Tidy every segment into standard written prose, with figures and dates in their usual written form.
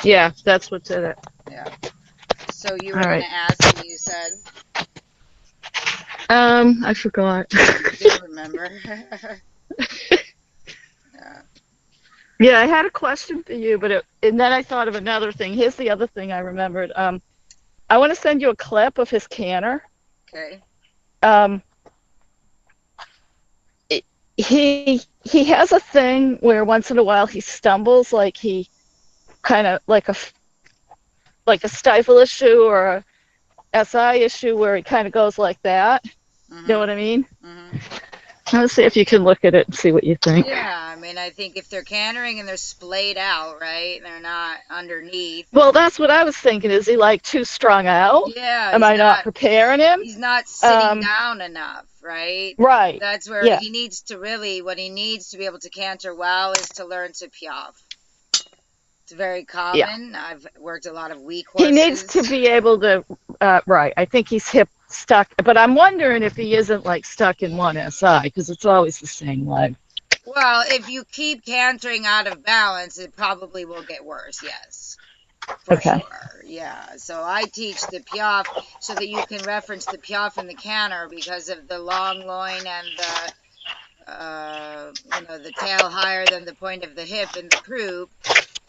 Yeah, that's what's in it. Yeah. So you All were right. gonna ask me, you said? I forgot. You'll remember. Yeah. Yeah, I had a question for you, and then I thought of another thing. Here's the other thing I remembered. I want to send you a clip of his canner. Okay. Um, it- he has a thing where once in a while he stumbles, like he kind of like a stifle issue or a SI issue where he kind of goes like that. You know Mhm. what I mean? Mhm. Let's see if you can look at it and see what you think. Yeah, I mean, I think if they're cantering and they're splayed out, right? They're not underneath. Well, that's what I was thinking. Is he like too strung out? Yeah, Am I not preparing him? he's not sitting Um, down enough, right? right. That's where Yeah. he needs to really, what he needs to be able to canter well is to learn to piaffe. It's very Yeah. common. I've worked a lot of weak He needs to horses. be able to, right. I think he's hip stuck, but I'm wondering if he isn't like stuck in one SI because it's always the same leg. Well, if you keep cantering out of balance, it probably will get worse, yes. For Okay. sure, yeah. So I teach the piaffe so that you can reference the piaffe and the canter because of the long loin and the tail higher than the point of the hip in the croup.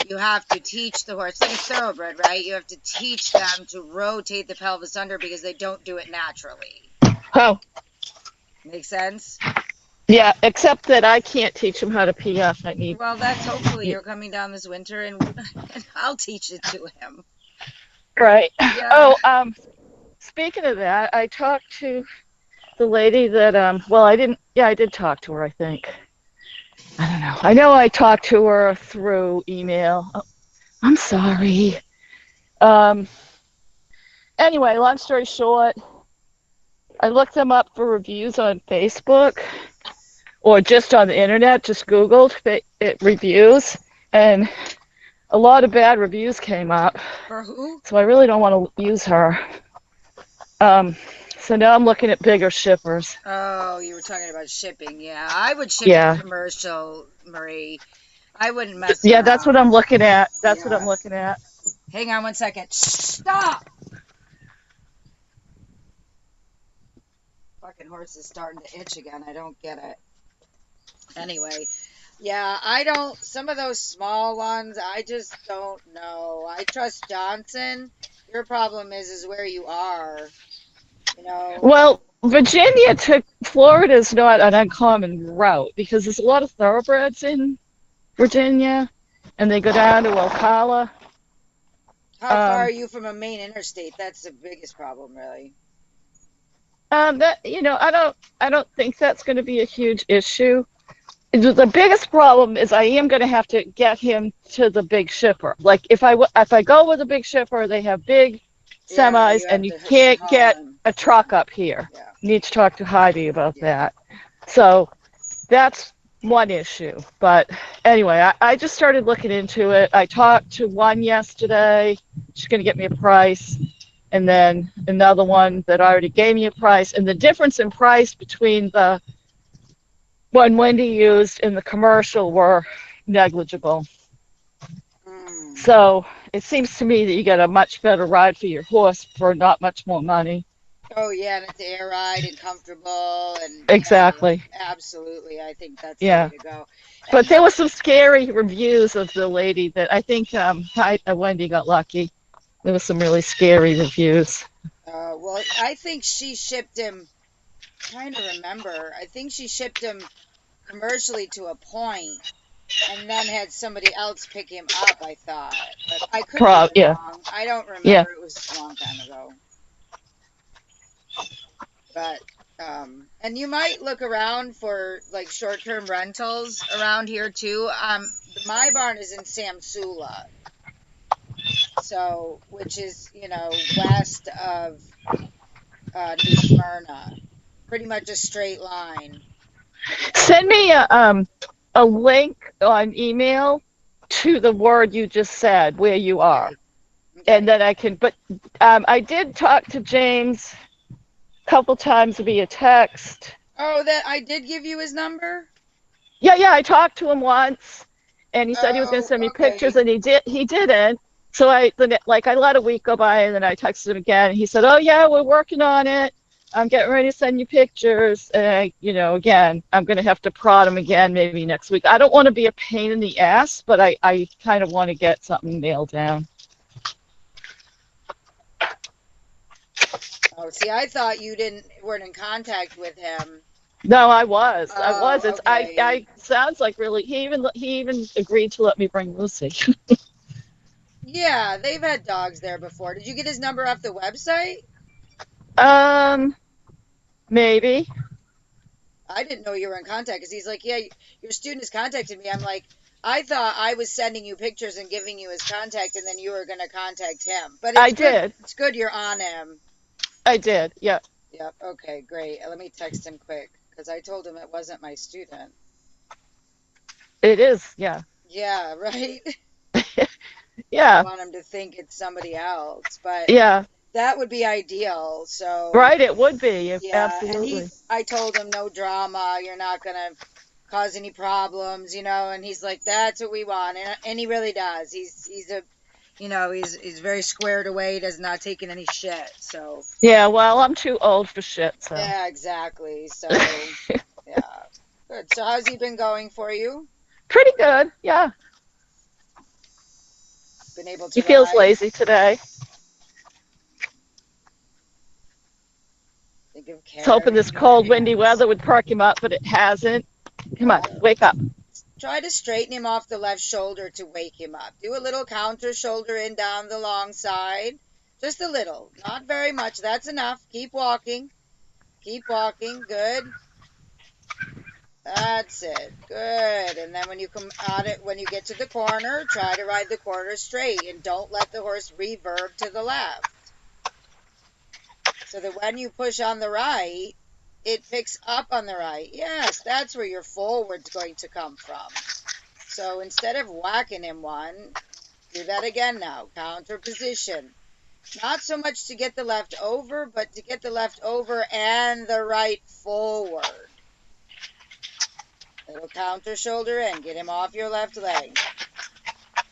You have to teach the horse, like a thoroughbred, right? You have to teach them to rotate the pelvis under because they don't do it naturally. Oh, Make sense? yeah, except that I can't teach him how to PF. I need. Well, that's hopefully you're coming down this winter and I'll teach it to him. Right. Yeah. Oh, speaking of that, I talked to the lady that, well, I didn't, yeah, I did talk to her, I think. I don't know. I know I talked to her through email. Oh, I'm sorry. Um, anyway, long story short, I looked them up for reviews on Facebook or just on the internet, just Googled reviews, and a lot of bad reviews came up. For who? So I really don't want to use her. Um, so now I'm looking at bigger shippers. Oh, you were talking about shipping. Yeah, I would ship it Yeah. commercial, Marie. I wouldn't mess Yeah, that's what around. I'm looking at. That's what I'm Yeah. looking at. Hang on one second. Stop! Fucking horse is starting to itch again. I don't get it. Anyway, yeah, I don't. Some of those small ones, I just don't know. I trust Johnson. Your problem is where you are. You know. Well, Virginia to Florida is not an uncommon route because there's a lot of thoroughbreds in Virginia, and they go down to Ocala. How far are Um, you from a main interstate? That's the biggest problem, really. that I don't think that's going to be a huge issue. The biggest problem is I am going to have to get him to the big shipper. Like if I go with a big shipper, they have big Yeah, semis, you and have you to can't haul get him. a Yeah, truck up here. yeah, Need to talk to Heidi about yeah. that. So that's one issue. But anyway, I just started looking into it. I talked to one yesterday. She's going to get me a price. And then another one that already gave me a price. And the difference in price between the one Wendy used and the commercial were negligible. Mm. So it seems to me that you get a much better ride for your horse for not much more money. Oh yeah, and it's air ride and comfortable and yeah, Exactly. absolutely. I think that's the way Yeah. to go. But And there were some scary reviews of the lady that I think Wendy got lucky. There were some really scary reviews. well, I think she shipped him. Trying to remember, I think she shipped him commercially to a point, and then had somebody else pick him up. I thought, but I could be Yeah. wrong. I don't Yeah. remember. It was a long time ago. But and you might look around for like short-term rentals around here too. My barn is in Samsula, so which is west of New Smyrna, pretty much a straight line. Send me a link on email to the word you just said where you are. Okay, And okay. then I can, but I did talk to James a couple times via text. Oh, that I did give you his number. Yeah, yeah, I talked to him once, and he said he was going to Oh, send me pictures, okay. and he didn't. So I let a week go by and then I texted him again. And he said, "Oh yeah, we're working on it. I'm getting ready to send you pictures." And again, I'm gonna have to prod him again maybe next week. I don't want to be a pain in the ass, but I kind of want to get something nailed down. Oh, see, I thought you weren't in contact with him. No, I was. I was. Oh, It's I. okay. I sounds like really. He even agreed to let me bring Lucy. Yeah, they've had dogs there before. Did you get his number off the website? um, maybe. I didn't know you were in contact because he's like, yeah, your student has contacted me. I'm like, I thought I was sending you pictures and giving you his contact, and then you were gonna contact him. But I it's good. did. It's good you're on him. I did. Yeah. Yep. Okay. Great. Let me text him quick because I told him it wasn't my student. It is. Yeah. Yeah. Right. I Yeah. want him to think it's somebody else, but Yeah. that would be ideal. So Right. It would be. yeah, and Absolutely. I told him no drama. You're not gonna cause any problems, and he's like, that's what we want, and he really does. He's a, he's very squared away. Does not taking any shit. So Yeah. Well, I'm too old for shit. So. yeah, exactly. So yeah, good. So how's he been going for you? Pretty good. Yeah. Been able He to feels ride? lazy today. Think of He's hoping this carrying your cold, windy hands. weather would perk him up, but it hasn't. Come on, Well, wake up. try to straighten him off the left shoulder to wake him up. Do a little counter shoulder in down the long side. Just a little. Not very much. That's enough. Keep walking. Keep walking. Good. That's it. Good. And then when you come out it, when you get to the corner, try to ride the corner straight and don't let the horse reverb to the left. So that when you push on the right, it picks up on the right. Yes, that's where your forward's going to come from. So instead of whacking him one, do that again now. Counter position. Not so much to get the left over, but to get the left over and the right forward. Little counter shoulder in. Get him off your left leg.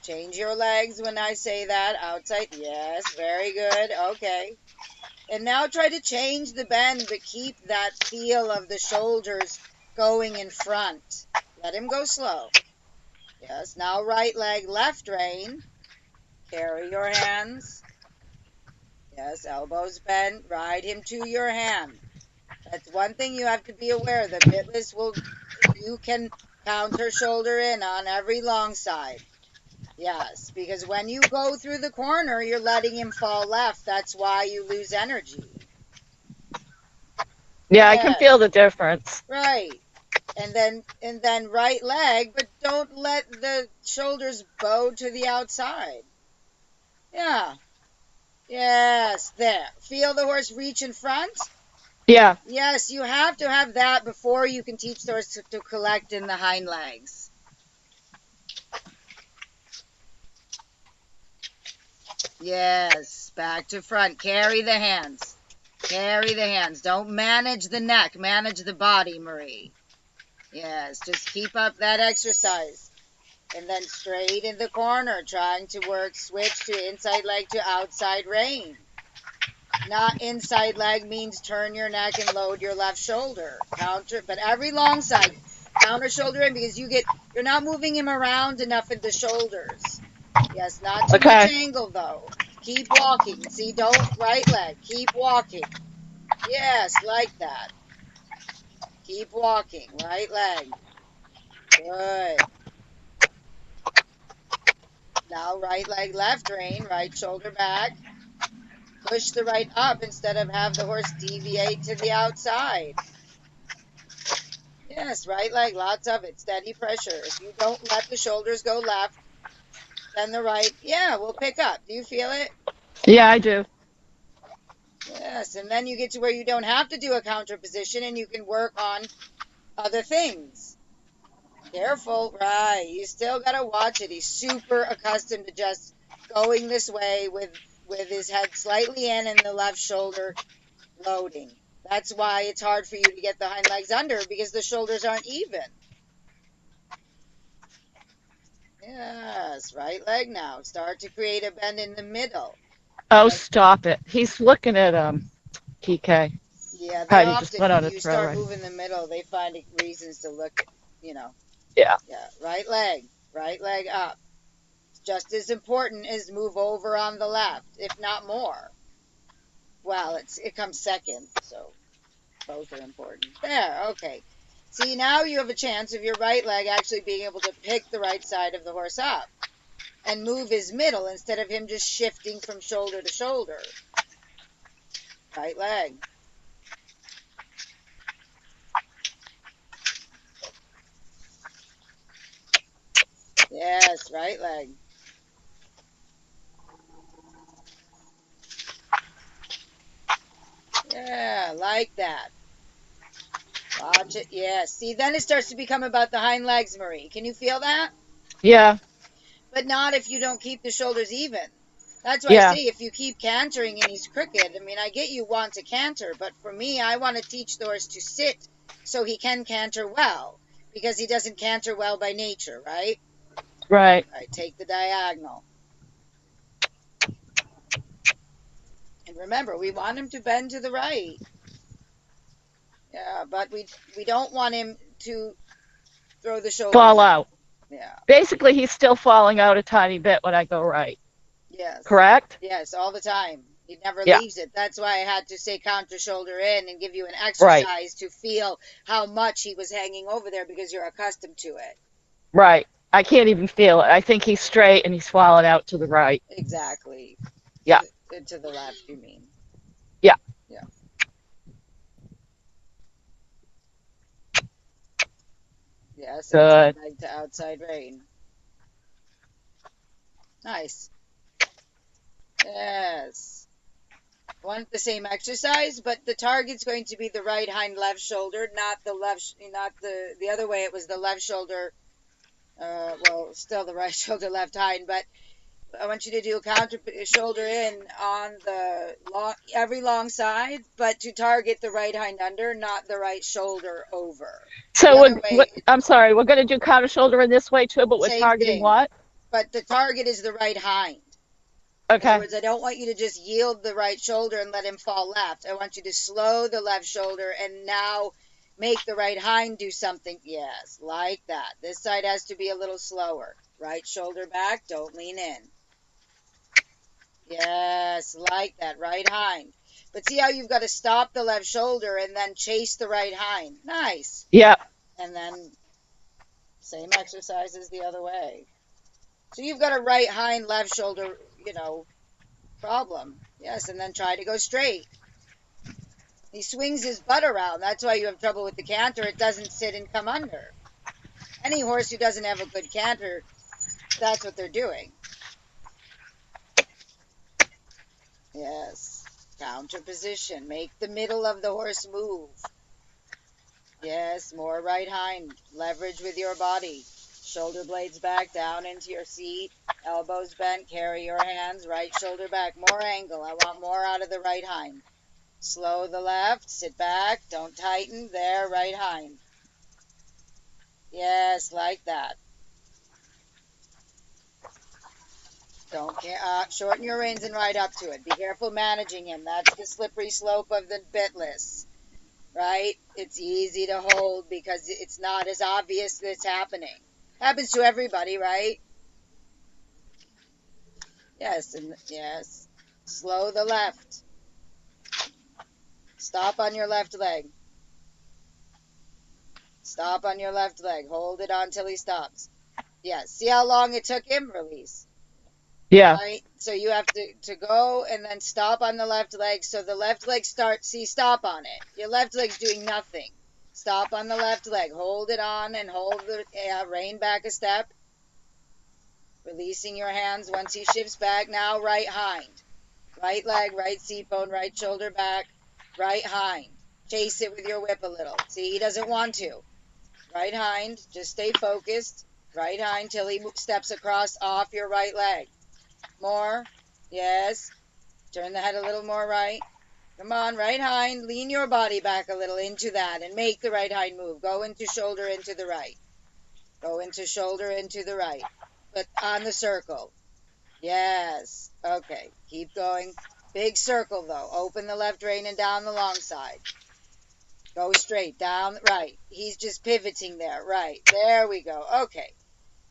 Change your legs when I say that. Outside. Yes, very good. Okay. And now try to change the bend, but keep that feel of the shoulders going in front. Let him go slow. Yes, now right leg, left rein. Carry your hands. Yes, elbows bent. Ride him to your hand. That's one thing you have to be aware. The bitless you can counter shoulder in on every long side. Yes, because when you go through the corner, you're letting him fall left. That's why you lose energy. Yeah, I can feel Yes, the difference. right. And then right leg, but don't let the shoulders bow to the outside. Yeah. Yes, there. Feel the horse reach in front? Yeah. Yes, you have to have that before you can teach the horse to collect in the hind legs. Yes, back to front. Carry the hands. Carry the hands. Don't manage the neck. Manage the body, Marie. Yes, just keep up that exercise. And then straight in the corner, trying to work switch to inside leg to outside rein. Not inside leg means turn your neck and load your left shoulder. Counter, but every long side, counter shoulder in because you're not moving him around enough in the shoulders. Yes, not too much Okay. angle though. Keep walking. See, don't right leg. Keep walking. Yes, like that. Keep walking. Right leg. Good. Now right leg, left rein, right shoulder back. Push the right up instead of have the horse deviate to the outside. Yes, right leg, lots of it. Steady pressure. If you don't let the shoulders go left, then the right, yeah, will pick up. Do you feel it? Yeah, I do. Yes, and then you get to where you don't have to do a counter position and you can work on other things. Careful, right. You still got to watch it. He's super accustomed to just going this way with his head slightly in and the left shoulder loading. That's why it's hard for you to get the hind legs under because the shoulders aren't even. Yes, right leg now. Start to create a bend in the middle. Oh, Right. stop it. He's looking at PK. Yeah, they Heidi just often, went if on a you throw start right. moving the middle, they find reasons to look at, you know. Yeah. Yeah, right leg up. Just as important as move over on the left, if not more. Well, it comes second, so both are important. There, okay. See, now you have a chance of your right leg actually being able to pick the right side of the horse up and move his middle instead of him just shifting from shoulder to shoulder. Right leg. Yes, right leg. Yeah, like that. Watch it. Yeah. See, then it starts to become about the hind legs, Marie. Can you feel that? Yeah. But not if you don't keep the shoulders even. That's why I Yeah. say if you keep cantering and he's crooked, I mean, I get you want to canter, but for me, I want to teach the horse to sit so he can canter well because he doesn't canter well by nature, right? Right. All right, take the diagonal. And remember, we want him to bend to the right. Yeah, but we don't want him to throw the shoulders Fall in. out. Yeah. Basically, he's still falling out a tiny bit when I go right. Yes. Correct? Yes, all the time. He never Yeah. leaves it. That's why I had to say counter shoulder in and give you an Right. exercise to feel how much he was hanging over there because you're accustomed to it. Right. I can't even feel it. I think he's straight and he's falling out to the right. Exactly. Yeah. To the left, you mean. Yeah. Yeah. Yes, inside Good. leg to outside rein. Nice. Yes. Want the same exercise, but the target's going to be the right hind left shoulder, not the not the other way. It was the left shoulder. Well, still the right shoulder, left hind, but I want you to do a counter shoulder in on the every long side, but to target the right hind under, not the right shoulder over. The So other way, I'm sorry, we're going to do counter shoulder in this way too, but we're same targeting thing, what? but the target is the right hind. In other Okay. words, I don't want you to just yield the right shoulder and let him fall left. I want you to slow the left shoulder and now make the right hind do something. Yes, like that. This side has to be a little slower. Right shoulder back, don't lean in. Yes, like that, right hind. But see how you've got to stop the left shoulder and then chase the right hind. Nice. Yeah. And then same exercises the other way. So you've got a right hind, left shoulder, problem. Yes, and then try to go straight. He swings his butt around. That's why you have trouble with the canter. It doesn't sit and come under. Any horse who doesn't have a good canter, that's what they're doing. Yes. Counter position. Make the middle of the horse move. Yes, more right hind. Leverage with your body. Shoulder blades back down into your seat. Elbows bent. Carry your hands. Right shoulder back. More angle. I want more out of the right hind. Slow the left. Sit back. Don't tighten. There, right hind. Yes, like that. Don't shorten your reins and ride up to it. Be careful managing him. That's the slippery slope of the bitless, right? It's easy to hold because it's not as obvious that it's happening. Happens to everybody, right? Yes, and yes. Slow the left. Stop on your left leg. Stop on your left leg. Hold it on till he stops. Yes. See how long it took him? Release. Yeah. Right? So you have to go and then stop on the left leg. So the left leg stop on it. Your left leg's doing nothing. Stop on the left leg. Hold it on and hold the rein back a step. Releasing your hands once he shifts back. Now right hind. Right leg, right seat bone, right shoulder back. Right hind. Chase it with your whip a little. See, he doesn't want to. Right hind. Just stay focused. Right hind till he steps across off your right leg. More. Yes. Turn the head a little more right. Come on, right hind. Lean your body back a little into that and make the right hind move. Go into shoulder into the right. Go into shoulder into the right. but on the circle. Yes. Okay. Keep going. Big circle though. Open the left rein and down the long side. Go straight down. Right. He's just pivoting there. Right. There we go. Okay.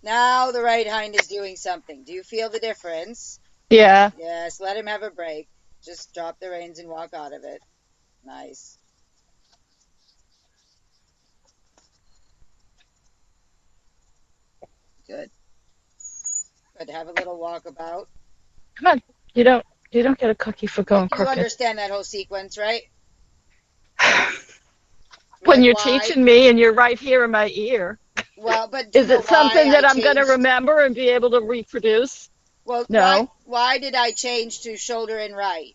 Now the right hind is doing something. Do you feel the difference? Yeah. Yes. Let him have a break. Just drop the reins and walk out of it. Nice. Good. Good. Have a little walkabout. Come on. You don't get a cookie for going You crooked. understand that whole sequence, right? When Like you're why? teaching me and you're right here in my ear, Well, but do you is know it why something I that I'm going to changed? remember and be able to reproduce? Well, why No. why did I change to shoulder and right?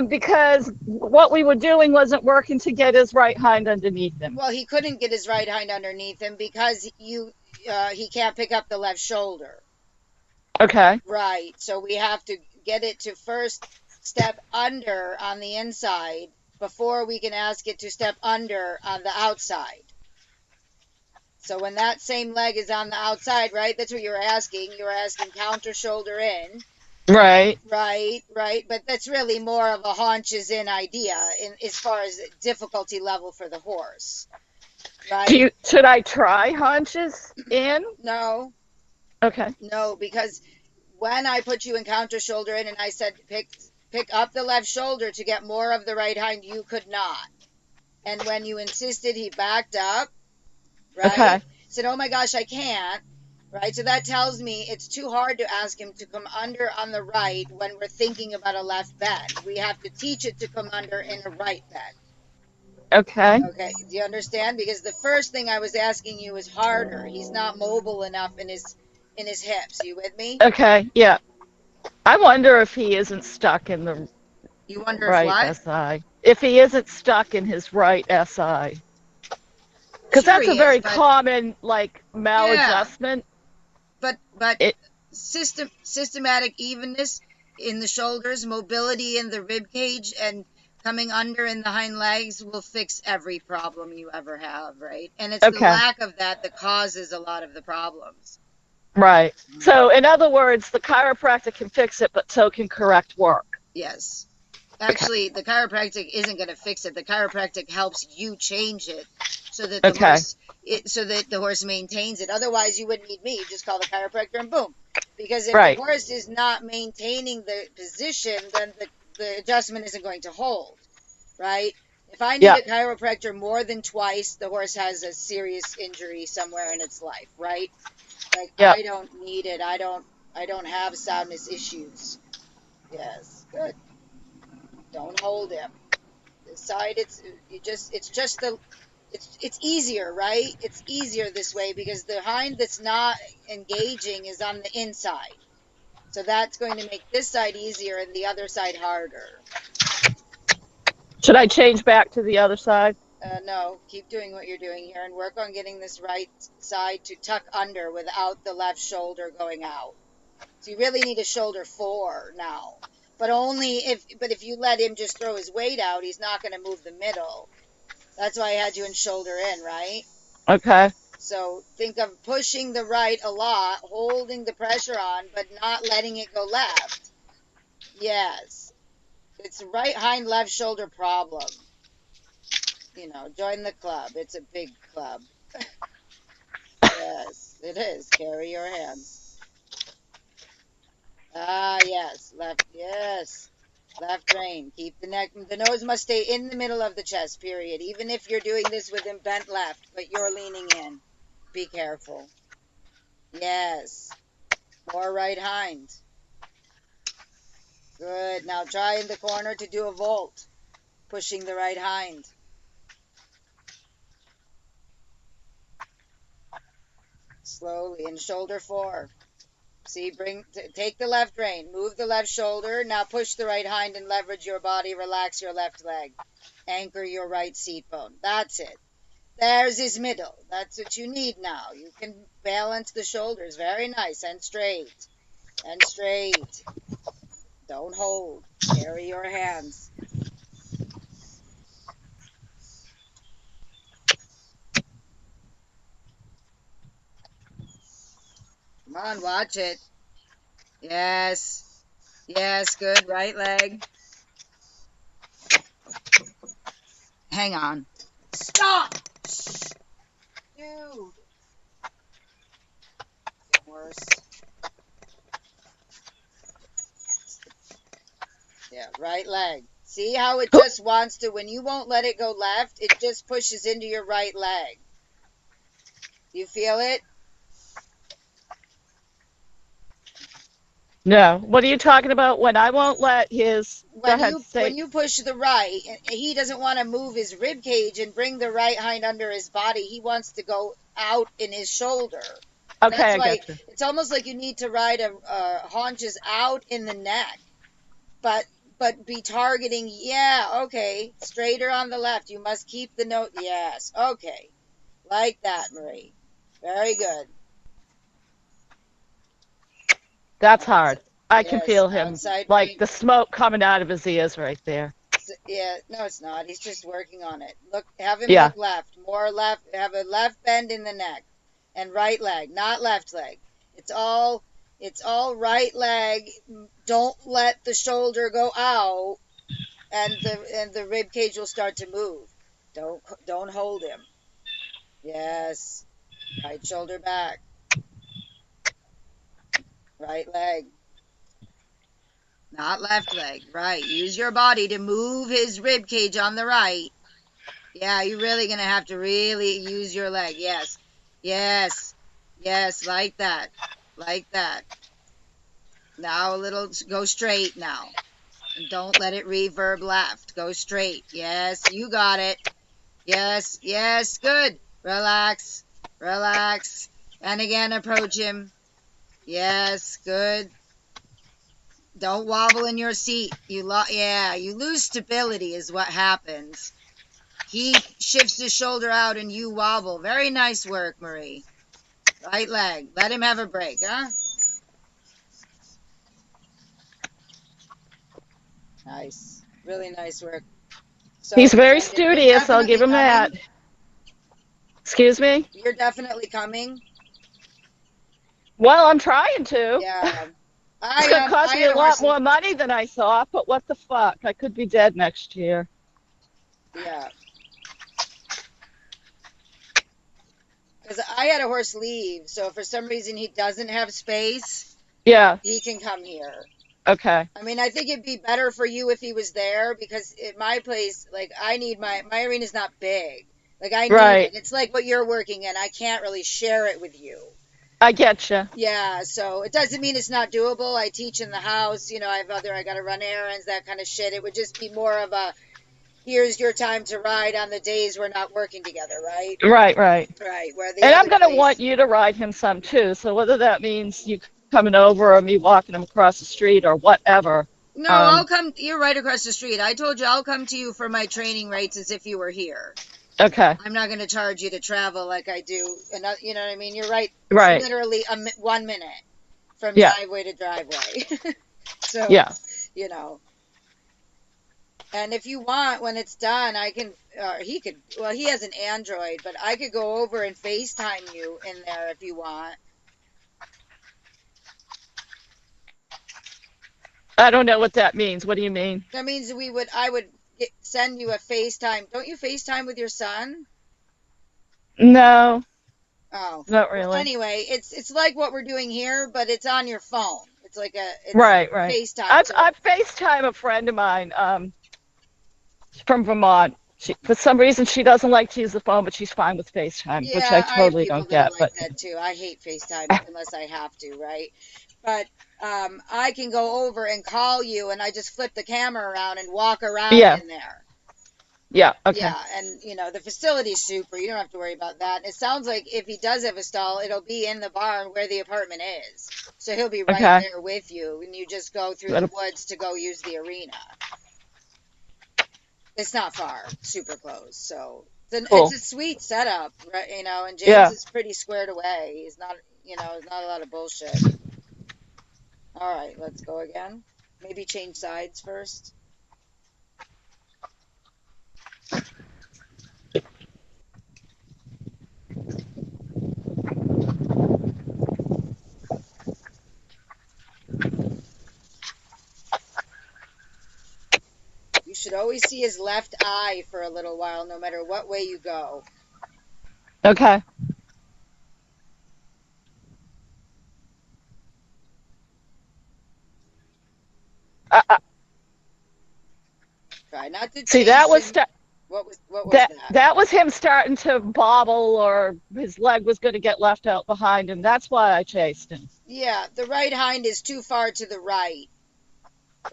Because what we were doing wasn't working to get his right hind underneath him. Well, he couldn't get his right hind underneath him because he can't pick up the left shoulder. Okay. Right. So we have to get it to first step under on the inside before we can ask it to step under on the outside. So when that same leg is on the outside, right? That's what you're asking. You're asking counter shoulder in. Right. Right, right. But that's really more of a haunches in idea in as far as difficulty level for the horse. Right? Should I try haunches in? No, Okay. no, because when I put you in counter shoulder in and I said pick up the left shoulder to get more of the right hind, you could not. And when you insisted, he backed up, right? Okay. Said, "Oh my gosh, I can't." Right? So that tells me it's too hard to ask him to come under on the right when we're thinking about a left bend. We have to teach it to come under in a right bend. Okay. Okay, do you understand? Because the first thing I was asking you is harder. He's not mobile enough in his hips. You with me? Okay. Yeah. I wonder if he isn't stuck in the You wonder if right what? SI. If he isn't stuck in his right SI. Because Sure that's he a is, very but common, like, yeah, maladjustment. but It, systematic evenness in the shoulders, mobility in the rib cage, and coming under in the hind legs will fix every problem you ever have, right? And it's the okay. lack of that causes a lot of the problems. Right. So, in other words, the chiropractor can fix it, but so can correct work. Yes. Okay. Actually, the chiropractic isn't going to fix it. The chiropractic helps you change it so that Okay. the horse maintains it. Otherwise, you wouldn't need me. You just call the chiropractor and boom. Because if the Right. horse is not maintaining the position, then the adjustment isn't going to hold, right? If I need Yeah. a chiropractor more than twice, the horse has a serious injury somewhere in its life, right? Like Yeah. I don't need it. I don't have soundness issues. Yes, good. Don't hold him. This side, it's easier, right? It's easier this way because the hind that's not engaging is on the inside. So that's going to make this side easier and the other side harder. Should I change back to the other side? No, keep doing what you're doing here and work on getting this right side to tuck under without the left shoulder going out. So you really need a shoulder 4 now. But if you let him just throw his weight out, he's not going to move the middle. That's why I had you in shoulder in, right? Okay. So think of pushing the right a lot, holding the pressure on, but not letting it go left. Yes. It's right hind left shoulder problem. Join the club. It's a big club. Yes, it is. Carry your hands. Ah, yes. Left. Yes. Left rein. Keep the neck. The nose must stay in the middle of the chest, period. Even if you're doing this with him bent left, but you're leaning in. Be careful. Yes. More right hind. Good. Now try in the corner to do a volt, pushing the right hind. Slowly in shoulder 4. See, take the left rein, move the left shoulder. Now push the right hind and leverage your body. Relax your left leg. Anchor your right seat bone. That's it. There's his middle. That's what you need now. You can balance the shoulders. Very nice. And straight. And straight. Don't hold. Carry your hands. on, watch it. Yes. Yes, good. Right leg. Hang on. Stop! Dude. Worse. Yeah, right leg. See how it just wants to, when you won't let it go left, it just pushes into your right leg. You feel it? No. What are you talking about? When I won't let his. Go ahead. When Say. you push the right, he doesn't want to move his rib cage and bring the right hind under his body. He wants to go out in his shoulder. Okay, That's I why got you. it's almost like you need to ride haunches out in the neck, but be targeting. Yeah, okay, straighter on the left. You must keep the note. Yes, okay, like that, Marie. Very good. That's hard. I can Yes, feel him outside like range. the smoke coming out of his ears right there. Yeah, no, it's not. He's just working on it. Look, have him Yeah. look left, more left. Have a left bend in the neck, and right leg, not left leg. It's all, it's all right leg. Don't let the shoulder go out, and the rib cage will start to move. Don't hold him. Yes, right shoulder back, right leg, not left leg. Right. Use your body to move his rib cage on the right. Yeah, you're really gonna have to really use your leg. Yes. Yes. Yes, like that. Like that. Now a little, go straight now. And don't let it reverb left. Go straight. Yes, you got it. Yes, yes, good. Relax. Relax. And again, approach him. Yes, good. Don't wobble in your seat. Yeah, you lose stability is what happens. He shifts his shoulder out and you wobble. Very nice work, Marie. Right leg. Let him have a break, huh? Nice. Really nice work. So, He's very Brendan, you're studious. I'll give definitely him that. coming. Excuse me? You're definitely coming. Well, I'm trying to. Yeah. It's going to cost I me had a a lot horse. more money than I thought, but what the fuck? I could be dead next year. Yeah. Because I had a horse leave, so if for some reason he doesn't have space, Yeah. he can come here. Okay. I mean, I think it'd be better for you if he was there because at my place, like, I need my arena's not big. Like, I need it. Right. It's like what you're working in. I can't really share it with you. I get you. Yeah, so it doesn't mean it's not doable. I teach in the house, I got to run errands, that kind of shit. It would just be more of a, here's your time to ride on the days we're not working together, right? Right, right. Right, where the And I'm other going to want place, you to ride him some too. So whether that means you coming over or me walking him across the street or whatever. no, I'll Um, come, you're right across the street. I told you I'll come to you for my training rates as if you were here. okay. I'm not going to charge you to travel like I do. And you know what I mean? You're right. It's Right. literally 1 minute from Yeah. driveway to driveway. So, Yeah. you know, and if you want, when it's done, I can, he could, well, he has an Android, but I could go over and FaceTime you in there if you want. I don't know what that means. What do you mean? That means I would send you a FaceTime. Don't you FaceTime with your son? No, Oh, not well, really. anyway, it's like what we're doing here, but it's on your phone. It's Right, right. FaceTime. I've So, I've FaceTime a friend of mine from Vermont. For some reason she doesn't like to use the phone, but she's fine with FaceTime, which I yeah, I have totally people don't that are get. like But that too. I hate FaceTime unless I have to, right? But I can go over and call you, and I just flip the camera around and walk around yeah, in there. yeah, okay, Yeah, and the facility's super. You don't have to worry about that. And it sounds like if he does have a stall, it'll be in the barn where the apartment is. So he'll be right okay. there with you, and you just go through the Good. woods to go use the arena. It's not far, super close. So it's Cool. a sweet setup, right? And James Yeah. is pretty squared away. He's not, not a lot of bullshit. All right, let's go again. Maybe change sides first. should always see his left eye for a little while, no matter what way you go. Okay. Uh, Try not to See, chase him. What was that that? that was him starting to bobble, or his leg was going to get left out behind him. That's why I chased him. Yeah, the right hind is too far to the right.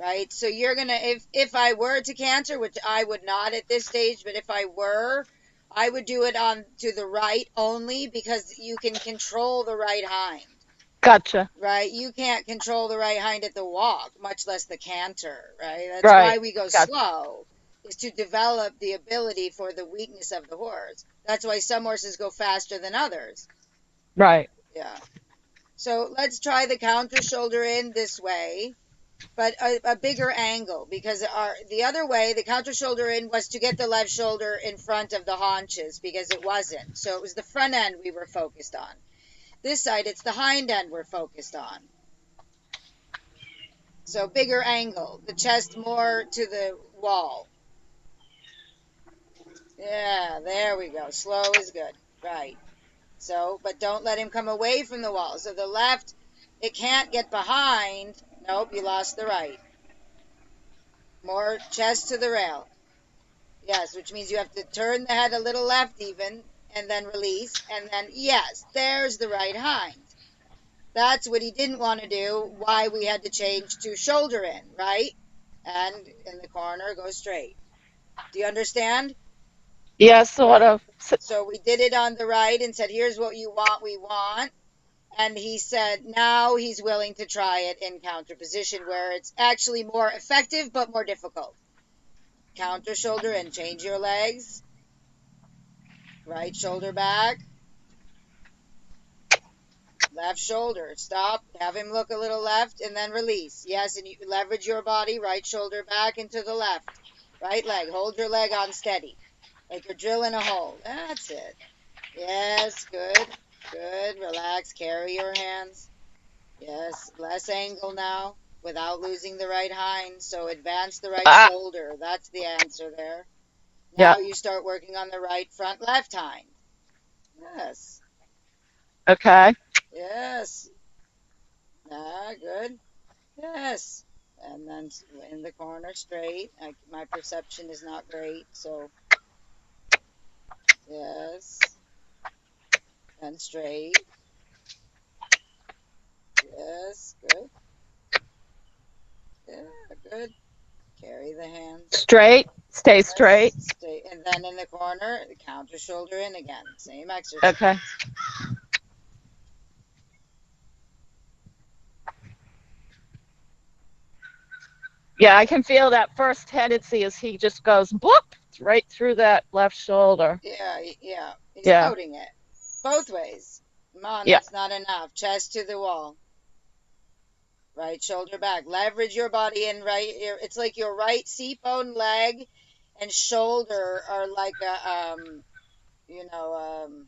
Right? So you're gonna, if I were to canter, which I would not at this stage, but if I were, I would do it on to the right only because you can control the right hind. Gotcha. Right? You can't control the right hind at the walk, much less the canter, right? That's why Right. we go Gotcha. slow, is to develop the ability for the weakness of the horse. That's why some horses go faster than others. Right. Yeah. So let's try the counter shoulder in this way, but a bigger angle, because the other way, the counter shoulder in, was to get the left shoulder in front of the haunches, because it wasn't. So it was the front end we were focused on. This side, it's the hind end we're focused on. So bigger angle, the chest more to the wall. Yeah, there we go. Slow is good. Right. So, but don't let him come away from the wall. So the left, it can't get behind. Nope, you lost the right. More chest to the rail. Yes, which means you have to turn the head a little left even, and then release, and then, yes, there's the right hind. That's what he didn't want to do, why we had to change to shoulder in, right? And in the corner, go straight. Do you understand? Yeah, sort Right. of. So we did it on the right and said, here's what you want, we want. And he said now he's willing to try it in counter position, where it's actually more effective but more difficult. Counter shoulder and change your legs. Right shoulder back. Left shoulder. Stop. Have him look a little left and then release. Yes, and you leverage your body. Right shoulder back into the left. Right leg. Hold your leg on steady, like you're drilling a hole. That's it. Yes, good. Good. Relax. Carry your hands. Yes, less angle now without losing the right hind. So advance the right Ah, shoulder. That's the answer there. yeah. Now you start working on the right front left hind. Yes. Okay. Yes. Ah, good. Yes. And then in the corner straight. My perception is not great, so yes. And straight. Yes. Good. Yeah, good. Carry the hands. Straight. Stay straight. Yes. Stay. And then in the corner, the counter shoulder in again. Same exercise. Okay. Yeah, I can feel that first tendency as he just goes boop right through that left shoulder. Yeah, yeah. He's Yeah. loading it. Both ways. Come on, Yeah. that's not enough. Chest to the wall. Right shoulder back. Leverage your body in right. It's like your right seat bone, leg, and shoulder are like you know,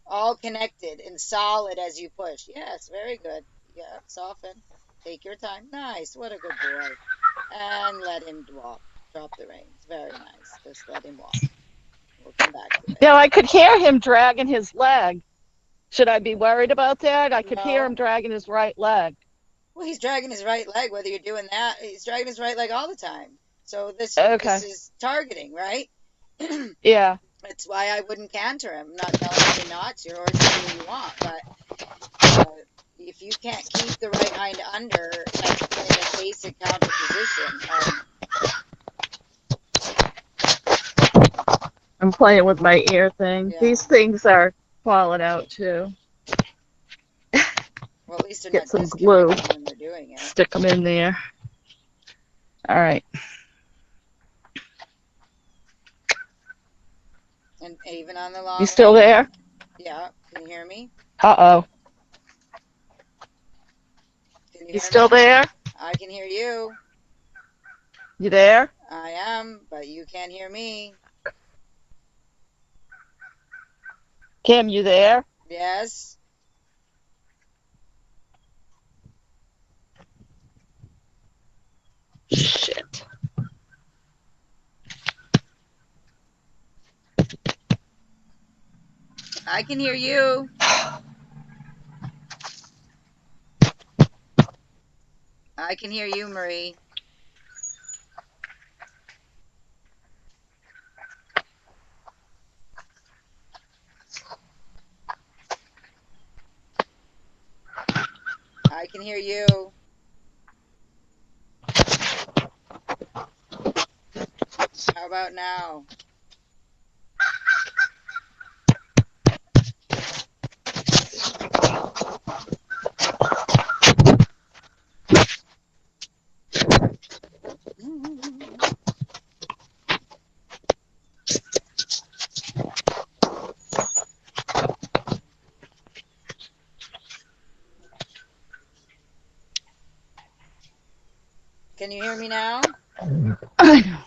all connected and solid as you push. Yes, very good. Yeah, soften. Take your time. Nice. What a good boy. And let him walk. Drop the reins. Very nice. Just let him walk. We'll come back to it. Now I could hear him dragging his leg. Should I be worried about that? I could hear him No. dragging his right leg. Well, he's dragging his right leg, whether you're doing that. He's dragging his right leg all the time. So this Okay. is targeting, right? Yeah. That's why I wouldn't canter him. I'm not telling you not. It's your horse, do what you want. But if you can't keep the right hind under in a basic counter position, I'm playing with my ear thing. yeah. These things are falling out too. Well, at least they're Get not some glue. disconnecting when they're doing it. Stick them in there. All right. And even on the long You still range. there? Yeah. Can you hear me? Uh-oh. Can you You hear still me? there? I can hear you. You there? I am, but you can't hear me. Kim, you there? Yes. Shit. I can hear you. I can hear you, Marie. I can hear you. How about now? Can you hear me now? I know.